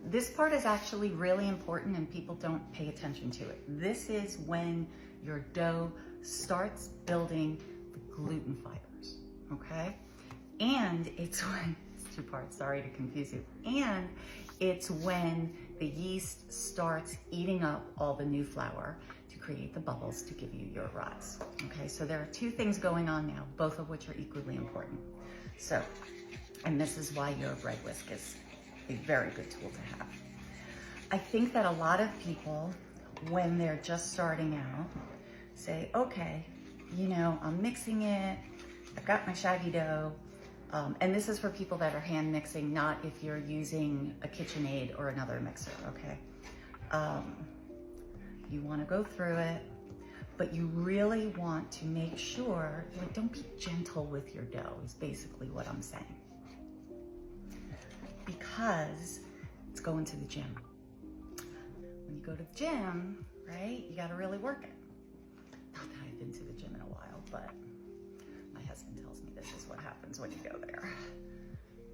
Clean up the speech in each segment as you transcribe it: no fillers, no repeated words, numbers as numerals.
This part is actually really important and people don't pay attention to it. This is when your dough starts building the gluten fibers, okay? And it's when, it's two parts, sorry to confuse you. And it's when the yeast starts eating up all the new flour to create the bubbles to give you your rise. Okay, so there are two things going on now, both of which are equally important. So, and this is why your bread whisk is a very good tool to have. I think that a lot of people, when they're just starting out, say, okay, you know, I'm mixing it, I've got my Shaggy dough, and this is for people that are hand mixing, not if you're using a KitchenAid or another mixer, okay? You wanna go through it, but you really want to make sure, like, don't be gentle with your dough is basically what I'm saying. Because it's going to the gym. When you go to the gym, right, you gotta really work it. Not that I've been to the gym in a while, but my husband tells me this is what happens when you go there.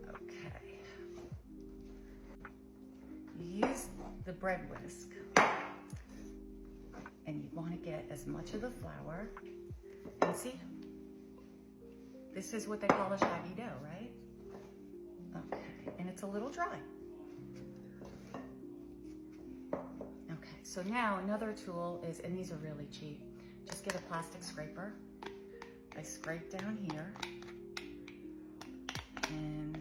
Okay. You use the bread whisk, and you wanna get as much of the flour, and see, this is what they call a Shaggy dough, right? Okay, and it's a little dry. Okay, so now another tool is, and these are really cheap, just get a plastic scraper. I scrape down here, and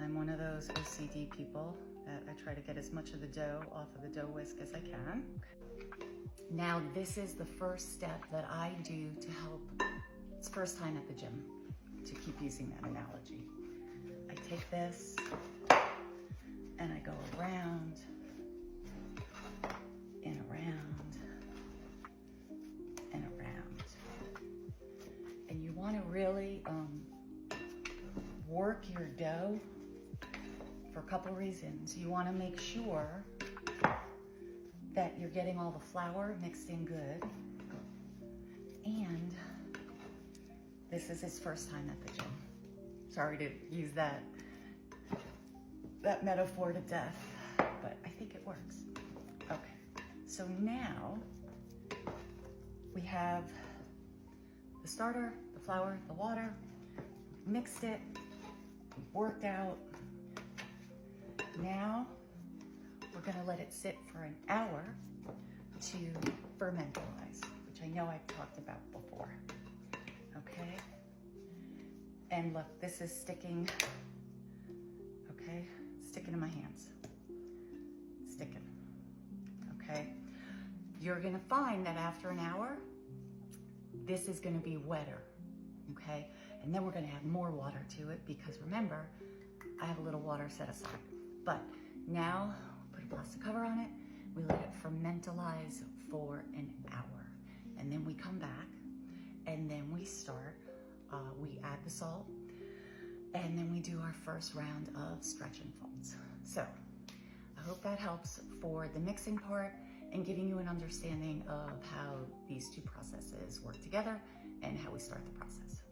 I'm one of those OCD people that I try to get as much of the dough off of the dough whisk as I can. Now this is the first step that I do to help, it's first time at the gym, to keep using that analogy. I take this and I go around and around and around. And you want to really work your dough for a couple reasons. You want to make sure that you're getting all the flour mixed in good. And this is his first time at the gym. Sorry to use that metaphor to death, but I think it works. Okay, so now we have the starter, the flour, the water, mixed it, worked out. Now we're gonna let it sit for an hour to fermentalize, which I know I've talked about before, okay? And look, this is sticking, okay? Sticking in my hands, sticking, okay? You're gonna find that after an hour, this is gonna be wetter, okay? And then we're gonna add more water to it because remember, I have a little water set aside. But now, put a plastic cover on it, we let it fermentalize for an hour. And then we come back, and then we start, we add the salt, and then we do our first round of stretch and folds. So, I hope that helps for the mixing part and giving you an understanding of how these two processes work together and how we start the process.